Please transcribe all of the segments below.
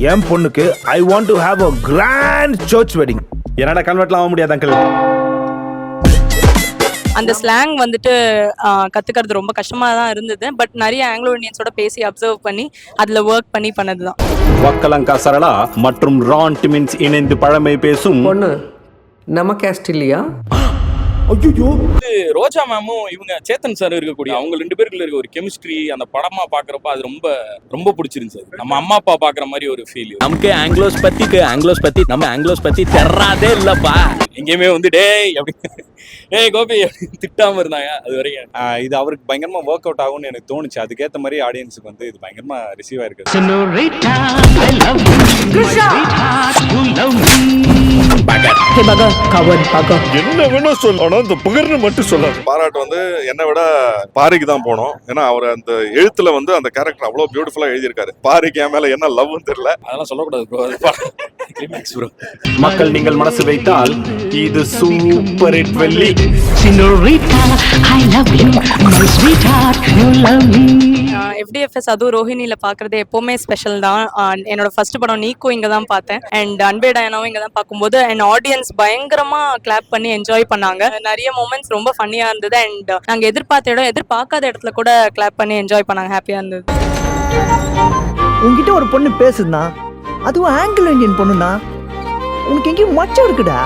என் பொண்ணுக்கு I want to have a grand church wedding. என்னடா கன்வெர்ட்லாம் ஆக முடியாது அங்கிள். அந்த ஸ்லாங் வந்துட்டு கத்துக்கிறது ரொம்ப கஷ்டமா தான் இருந்தது. பட் நிறைய ஆங்கிலோ இண்டியன்ஸோட பேசி அப்சர்வ் பண்ணி அதுல ஒர்க் பண்ணி பண்ணதுதான். வக்கலங்கா சரளா மற்றும் ரான் டிமின்ஸ் இணைந்து பழமை பேசும் பொண்ணு நம்ம கேஸ்ட் இல்லையா? ஐயோ, ரோஜா மேமும் இவங்க சேத்தன் சார் இருக்கக்கூடிய அவங்க 2 பேருக்குள்ள இருக்க ஒரு கெமிஸ்ட்ரி அந்த படமா பாக்குறப்ப அது ரொம்ப ரொம்ப பிடிச்சிருந்துச்சு. நம்ம அம்மா அப்பா பாக்குற மாதிரி ஒரு ஃபீல். நமக்கு ஆங்கிலோஸ் பத்தி நம்ம ஆங்கிலோஸ் பத்தி தெராதே இல்லப்பா. எங்கேயுமே வந்து டேய் அப்படி டேய் கோபி திட்டாம இருந்தாங்க அது வரைக்கும். இது அவருக்கு பயங்கரமா ஒர்க் அவுட் ஆகும்னு எனக்கு தோணுச்சு. அதுக்கேற்ற மாதிரி ஆடியன்ஸுக்கு வந்து இது பயங்கரமா ரிசீவ் ஆயிருக்கு. என்ன வேணா சொல்லணும், இந்த புகர்னு மட்டும் சொல்லாது. பாராட்டு வந்து என்னை விட பாரிக்கு தான் போனோம். ஏன்னா அவர் அந்த எழுத்துல வந்து அந்த கேரக்டர் அவ்வளவு பியூட்டிஃபுல்லா எழுதியிருக்காரு. பாரிக்கு என் மேல என்ன லவ்னு தெரியல, அதெல்லாம் சொல்லக்கூடாது ப்ரோ. ப்ரோ மக்கள் நீங்கள் மனசு வைத்தால் இது சூப்பர் ஹிட் வெள்ளி. FDFS அதுவும் ரோஹிணியில பாக்குறது எப்பவுமே ஸ்பெஷல் தான். என்னோட ஃபர்ஸ்ட் படம் நீக்கோ இங்க தான் பார்த்தேன். அண்ட் அன்பே டயனாவும் இங்க தான் பார்க்கும்போது அண்ட் ஆடியன்ஸ் பயங்கரமா கிளாப் பண்ணி என்ஜாய் பண்ணாங்க. நிறைய மூமெண்ட்ஸ் ரொம்ப ஃபன்னியா இருந்தது. அண்ட் நாங்க எதிர்பார்த்த இடம் எதிர்பார்க்காத இடத்துல கூட கிளாப் பண்ணி என்ஜாய் பண்ணாங்க. ஹாப்பியா இருந்தது. உங்ககிட்ட ஒரு பொண்ணு பேசுதுனா, அதுவும் ஆங்கிலோ இந்தியன் பொண்ணுனா, உனக்கு எங்கேயும் மச்சம் இருக்குடா.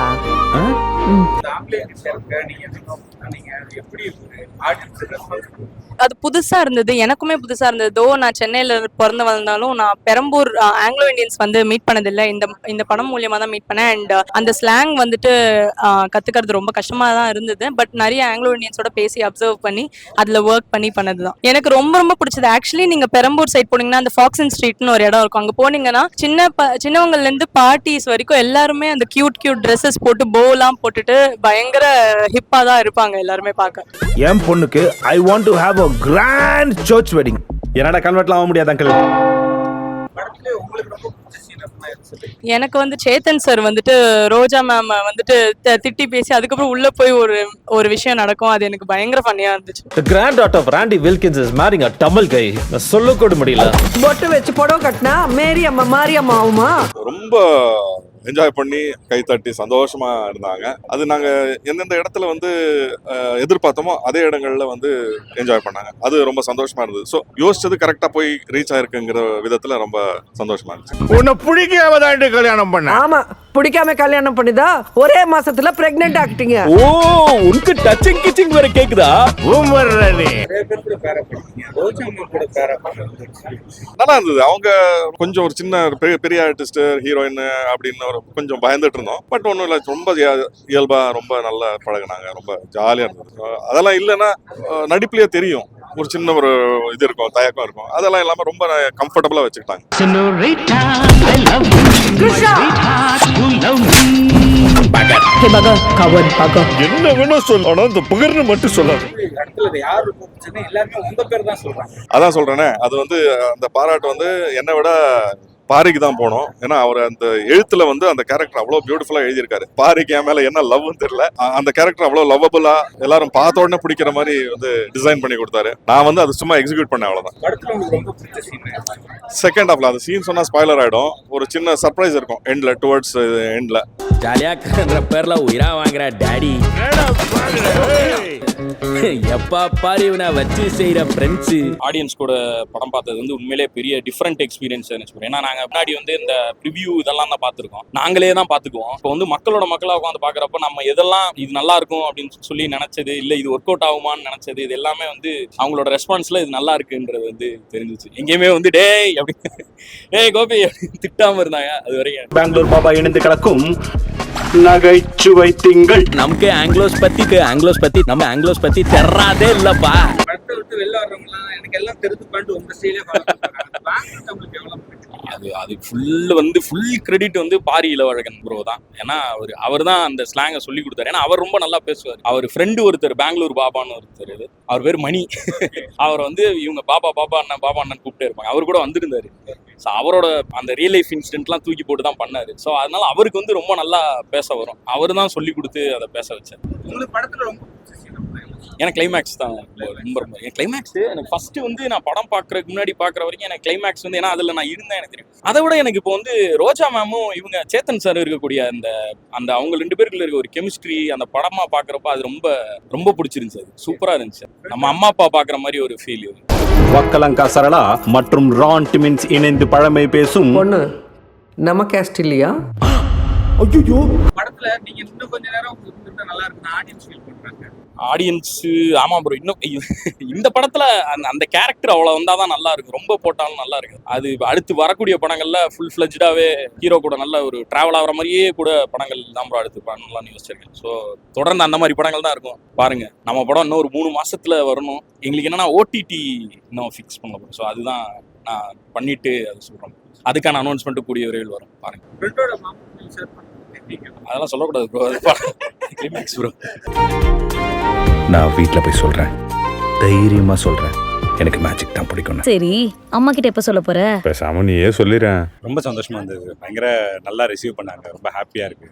அது புதுசா இருந்தது, எனக்குமே புதுசா இருந்தது. தோ நான் சென்னையில பிறந்து வளர்ந்தாலும் நான் பெரம்பூர் ஆங்கிலோ இண்டியன்ஸ் வந்து மீட் பண்ணதில்லை. இந்த படம் மூலியமா தான் மீட் பண்ணேன். அண்ட் அந்த ஸ்லாங் வந்துட்டு கத்துக்கிறது ரொம்ப கஷ்டமா தான் இருந்தது. பட் நிறைய ஆங்கிலோ இண்டியன்ஸோட பேசி அப்சர்வ் பண்ணி அதுல ஒர்க் பண்ணி பண்ணதுதான் எனக்கு ரொம்ப ரொம்ப பிடிச்சது. ஆக்சுவலி நீங்க பெரம்பூர் சைட் போனீங்கன்னா அந்த ஃபாக்ஸன் ஸ்ட்ரீட்னு ஒரு இடம் இருக்கும். அங்க போனீங்கன்னா சின்னவங்கல இருந்து பார்ட்டிஸ் வரைக்கும் எல்லாருமே அந்த கியூட் ட்ரெஸ்ஸஸ் போட்டு போலாம் போட்டுட்டு பயங்கர ஹிப்பா தான் இருப்பாங்க எல்லாருமே பார்க்க. என் பொண்ணுக்கு I want to have a grand church wedding. என்னடா கன்வெர்ட்லாம் ஆக முடியாது அங்கிள். எனக்கு வந்து சேத்தன் சார் வந்துட்டு ரோஜா மேம் வந்துட்டு திட்டி பேசி அதுக்கப்புறம் உள்ள போய் ஒரு விஷயம் நடக்கும். அது எனக்கு பயங்கர ஃபன்னியா இருந்துச்சு. The granddaughter of Randy Wilkins is marrying a Tamil guy. நான் சொல்ல கூட முடியல. பொட்டு வச்சு புடவை கட்டினா மேரி அம்மா மாரியம்மா ஆகுமா? ரொம்ப என்ஜாய் பண்ணி கை தட்டி சந்தோஷமா இருந்தாங்க. அது நாங்க எந்தெந்த இடத்துல வந்து எதிர்பார்த்தோமோ அதே இடங்கள்ல வந்து என்ஜாய் பண்ணாங்க. அது ரொம்ப சந்தோஷமா இருந்தது. ஸோ யோசிச்சது கரெக்டா போய் ரீச் ஆயிருக்குங்கிற விதத்துல ரொம்ப சந்தோஷமா இருந்துச்சு. உன்னை பிடிக்காம தான் கல்யாணம் பண்ண. ஆமா, பிடிக்காம கல்யாணம் பண்ணிதா ஒரே மாசத்துல பிரெக்னென்ட் ஆகிட்டீங்க. ஓ, உனக்கு டச்சிங் கிச்சிங் வேற கேக்குதா? நல்லா இருந்தது. அவங்க கொஞ்சம் ஒரு சின்ன பெரிய ஆர்டிஸ்ட் ஹீரோயின் அப்படின்னு கொஞ்சம் பயந்துட்டு இருந்தோம். பட் ஒன்றும் இல்லை, ரொம்ப இயல்பா ரொம்ப நல்லா பழகினாங்க. ரொம்ப ஜாலியா இருந்தது. அதெல்லாம் இல்லைன்னா நடிப்புலயே தெரியும் ஒரு சின்ன ஒரு இது இருக்கும், தயக்கம் இருக்கும். அதெல்லாம் இல்லாம ரொம்ப கம்ஃபர்டபுளா வச்சுக்கிட்டாங்க. என்ன வேணா சொல்லணும், இந்த புகர்னு மட்டும் சொல்லாது. அதான் சொல்றேனே, அது வந்து அந்த பாராட்டு வந்து என்னை விட பாரிக்கு தான் போனோம். ஏன்னா அவர் அந்த எழுத்துல வந்து அந்த கேரக்டர் அவ்வளவு பியூட்டிஃபுல்லா எழுதியிருக்காரு. பாரிக்கு என் மேல என்ன லவ்னு தெரியல, அந்த கேரக்டர் அவ்வளவு லவ்வபுல்லா எல்லாரும் பார்த்த உடனே பிடிக்கிற மாதிரி வந்து டிசைன் பண்ணி கொடுத்தாரு. நான் வந்து அது சும்மா எக்ஸிக்யூட் பண்ணேன், அவ்வளவுதான். செகண்ட் ஹாஃப்ல அந்த சீன் சொன்னா ஸ்பாய்லர் ஆயிடும். ஒரு சின்ன சர்ப்ரைஸ் இருக்கும் எண்ட்ல, டுவர்ட்ஸ் எண்ட்ல. ஜாலியா கன்ற பேர்ல உயிரா வாங்குற டாடி. எப்பா பாரு இவனை வச்சு செய்யற ஃப்ரெண்ட்ஸ். ஆடியன்ஸ் கூட படம் பார்த்தது வந்து உண்மையிலே பெரிய டிஃப்ரெண்ட் எக்ஸ்பீரியன்ஸ் நினைச்சு. ஏன்னா நாங்க முன்னாடி வந்து இந்த ரிவ்யூ இதெல்லாம் தான் பார்த்துருக்கோம், நாங்களே தான் பார்த்துக்குவோம். இப்போ வந்து மக்களா உட்காந்து பார்க்குறப்ப நம்ம எதெல்லாம் இது நல்லா இருக்கும் அப்படின்னு சொல்லி நினைச்சது, இல்லை இது ஒர்க் அவுட் ஆகுமான்னு நினைச்சது, இது எல்லாமே வந்து அவங்களோட ரெஸ்பான்ஸ்ல இது நல்லா இருக்குன்றது வந்து தெரிஞ்சிச்சு. எங்கேயுமே வந்து டேய் அப்படி டேய் கோபி திட்டாம இருந்தாங்க அது வரைக்கும். பெங்களூர் பாபா இணைந்து கிடக்கும் நகைச்சுவை திங்கள். நமக்கு ஆங்கிலோஸ் பத்தி நம்ம ஆங்கிலோஸ் பத்தி தெராதே இல்லப்பா. படத்தை விட்டு வெளில வர்றவங்க எனக்கு எல்லாம் தெரிஞ்சு பண்ணிட்டு உங்க ஸ்டைலே அது ஃபுல் கிரெடிட் வந்து பாரி இளவழகன் ப்ரோ தான். ஏன்னா அவர் தான் அந்த ஸ்லாங்கை சொல்லி கொடுத்தாரு. ஏன்னா அவர் ரொம்ப நல்லா பேசுவார். அவர் ஃப்ரெண்டு ஒருத்தர் பெங்களூர் பாபான்னு ஒருத்தர், அவர் பேர் மணி. அவர் வந்து இவங்க பாபா அண்ணன் கூப்பிட்டே இருப்பாங்க. அவர் கூட வந்திருந்தாரு. ஸோ அவரோட அந்த ரியல் லைஃப் இன்சிடென்ட்லாம் தூக்கி போட்டு தான் பண்ணாரு. ஸோ அதனால அவருக்கு வந்து ரொம்ப நல்லா பேச வரும். அவர் தான் சொல்லி கொடுத்து அதை பேச வச்சார். உங்களுக்கு படத்துல ரொம்ப எனக்கு கிளைமேக்ஸ் தான் ரொம்ப ரொம்ப என் கிளைமேக்ஸ் எனக்கு ஃபர்ஸ்ட் வந்து நான் படம் பார்க்கறதுக்கு முன்னாடி பார்க்குற வரைக்கும் எனக்கு கிளைமேக்ஸ் வந்து ஏன்னா அதில் நான் இருந்தேன் எனக்கு தெரியும். அதை விட எனக்கு இப்போ வந்து ரோஜா மேமும் இவங்க சேத்தன் சார் இருக்கக்கூடிய அந்த அவங்க 2 பேருக்குள்ள இருக்க ஒரு கெமிஸ்ட்ரி அந்த படமா பார்க்குறப்ப அது ரொம்ப ரொம்ப பிடிச்சிருந்துச்சு. அது சூப்பராக இருந்துச்சு. நம்ம அம்மா அப்பா பார்க்குற மாதிரி ஒரு ஃபீல். வக்கலங்கா சரளா மற்றும் ரான் டிமின்ஸ் இணைந்து பழமை பேசும் பொண்ணு நம்ம கேஸ்ட் இல்லையா? படத்துல நீங்க இன்னும் கொஞ்ச நேரம் இருந்திருந்தா நல்லா இருக்கும் ஆடியன்ஸ் ஃபீல் பண்றாங்க. ஆடியன்ஸ் ஆமா ப்ரோ, இன்னும் இந்த படத்துல அந்த கேரக்டர் அவ்வளவு வந்தாதான் நல்லா இருக்கு. ரொம்ப போட்டாலும் நல்லா இருக்கு. அது அடுத்து வரக்கூடிய படங்கள்ல ஃபுல் ஃபிளஜ்டாவே ஹீரோ கூட நல்ல ஒரு டிராவல் ஆகிற மாதிரியே கூட படங்கள் தான் ப்ரோ அடுத்து பண்ணலாம்னு யோசிச்சிருக்கேன். ஸோ தொடர்ந்து அந்த மாதிரி படங்கள் தான் இருக்கும். பாருங்க, நம்ம படம் இன்னும் ஒரு 3 மாசத்துல வரணும். எங்களுக்கு என்னன்னா ஓடிடி இன்னும் ஃபிக்ஸ் பண்ண போறோம். ஸோ அதுதான் நான் பண்ணிட்டு அது சொல்றேன். அதுக்கான அனௌன்ஸ்மெண்ட் கூடிய விரைவில் வரும். பாருங்க. ஃப்ரெண்டோட மாமா ஷேர் பண்ணுங்க. அதெல்லாம் சொல்லக்கூடாது ப்ரோ. அது கிளைமேக்ஸ் ப்ரோ. நான் வீட்டில் போய் சொல்கிறேன், தைரியமாக சொல்கிறேன், எனக்கு மேஜிக் தான் பிடிக்கும். சரி, அம்மா கிட்ட எப்ப சொல்ல போற? பேசாம நீயே சொல்லிடுறேன். ரொம்ப சந்தோஷமா இருந்தது. பயங்கர நல்லா ரிசீவ் பண்ணாங்க. ரொம்ப ஹாப்பியா இருக்கு.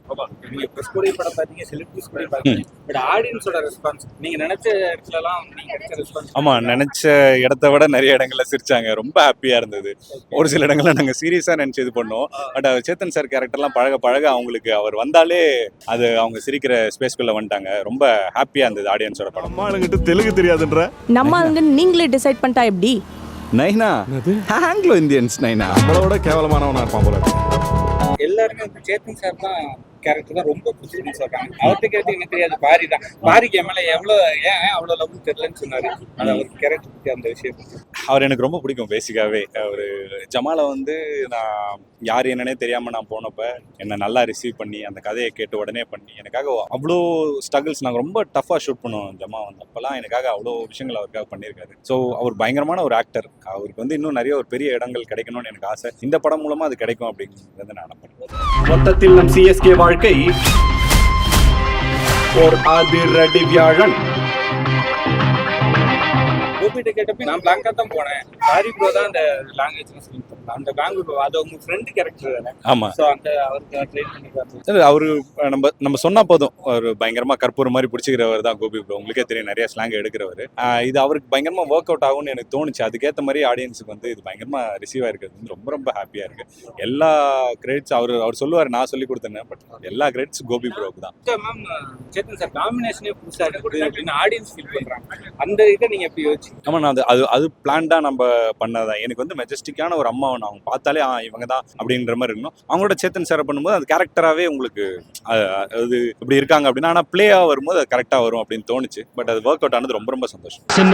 நீங்க பிரஸ் கூட படம் பாத்தீங்க, செலிபிரிட்டிஸ் கூட பாத்தீங்க. பட் ஆடியன்ஸோட ரெஸ்பான்ஸ் நீங்க நினைச்ச இடத்துலலாம் நீங்க கிடைச்ச ரெஸ்பான்ஸ்? ஆமா, நினைச்ச இடத்த விட நிறைய இடங்கள்ல சிரிச்சாங்க. ரொம்ப ஹாப்பியா இருந்தது. ஒரு சில இடங்கள்ல நாங்க சீரியஸா நினைச்சு இது பண்ணோம். பட் சேத்தன் சார் கேரக்டர்லாம் பழக பழக அவங்களுக்கு அவர் வந்தாலே அது அவங்க சிரிக்கிற ஸ்பேஸ்க்குள்ள வந்துட்டாங்க. ரொம்ப ஹாப்பியா இருந்தது ஆடியன்ஸோட படம். அம்மாளுங்கிட்ட தெலுங்கு தெரியாதுன்ற நம்ம நீங்களே டிசைட் பண்ணிட்டா எப்படி? நைனா ஆங்கிலோ இந்தியன்ஸ் நைனா நம்மளோட கேவலமானவனா இருப்பான் போல. எல்லாருமே வந்து சேத்தன் சார் தான் கேரக்டர் தான் ரொம்ப பிடிச்சிருக்குன்னு சொல்றாங்க. அவர்கிட்ட கேட்டு எனக்கு தெரியாது, பாரி தான். பாரிக்கு என் மேல ஏன் அவ்வளவு லவ் தெரியலன்னு சொன்னாரு. அது அவருக்கு கேரக்டர் பத்தி அந்த விஷயம் அவர் எனக்கு ரொம்ப பிடிக்கும். பேசிக்காவே அவர் ஜமாலை வந்து நான் யார் என்னன்னே தெரியாம நான் போனப்ப என்னை நல்லா ரிசீவ் பண்ணி அந்த கதையை கேட்டு உடனே பண்ணி எனக்காக அவ்வளோ ஸ்ட்ரகிள்ஸ். நாங்கள் ரொம்ப டஃபாக ஷூட் பண்ணுவோம். ஜமா வந்தப்பெல்லாம் எனக்காக அவ்வளோ விஷயங்கள் அவருக்காக பண்ணியிருக்காரு. ஸோ அவர் பயங்கரமான ஒரு ஆக்டர். அவருக்கு வந்து இன்னும் நிறைய ஒரு பெரிய இடங்கள் கிடைக்கணும்னு எனக்கு ஆசை. இந்த படம் மூலமா அது கிடைக்கும் அப்படிங்கிறது நான் நம்புறேன். மொத்தத்தில் நம் சிஎஸ்கே வாழ்க்கை ஓர் அதிரடி வியாழன். கோபிட்ட கேட்டப்ப நான் பிளாங்கா தான் போனேன். பாரி ப்ரோ தான் அந்த லாங்குவேஜ் சொல்லி அந்த பெங்களூர் அது உங்க ஃப்ரெண்ட் கேரக்டர் தானே? ஆமா. ஸோ அந்த அவருக்கு ட்ரெயின் பண்ணிருக்காரு. சரி, அவரு நம்ம சொன்னா போதும். ஒரு பயங்கரமா கற்பூரம் மாதிரி பிடிச்சிக்கிறவர் தான் கோபி ப்ரோ. உங்களுக்கே தெரியும், நிறைய ஸ்லாங் எடுக்கிறவர். இது அவருக்கு பயங்கரமா ஒர்க் அவுட் ஆகும்னு எனக்கு தோணுச்சு. அதுக்கேற்ற மாதிரி ஆடியன்ஸுக்கு வந்து இது பயங்கரமா ரிசீவ் ஆயிருக்கிறது வந்து ரொம்ப ரொம்ப ஹாப்பியா இருக்கு. எல்லா கிரெடிட்ஸ் அவர் சொல்லுவார், நான் சொல்லி கொடுத்தேன். பட் எல்லா கிரெடிட்ஸ் கோபி ப்ரோக்கு தான். மேம், சேத்தன் சார் காம்பினேஷனே புதுசா இருக்கு அப்படின்னு ஆடியன்ஸ் ஃபீல் பண்றாங்க. அந்த இதை நீங்க எப்படி யோசிச்சு? ஆமா, நான் அது பிளான்டா நம்ம பண்ணதான். எனக்கு வந்து மெஜஸ்டிக்கான ஒரு அம்மா அவங்க பார்த்தாலே இவங்க தான் அப்படின்ற மாதிரி இருக்கணும். அவங்களோட சேத்தன் சார் பண்ணும்போது அது கேரக்டராகவே உங்களுக்கு அது இப்படி இருக்காங்க அப்படின்னா, ஆனால் பிளேயா வரும்போது அது கரெக்டாக வரும் அப்படின்னு தோணுச்சு. பட் அது ஒர்க் அவுட் ஆனது ரொம்ப ரொம்ப சந்தோஷம். என்ன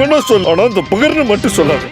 வேணா சொல்ல, ஆனா இந்த பகர்னு மட்டும் சொல்லாது.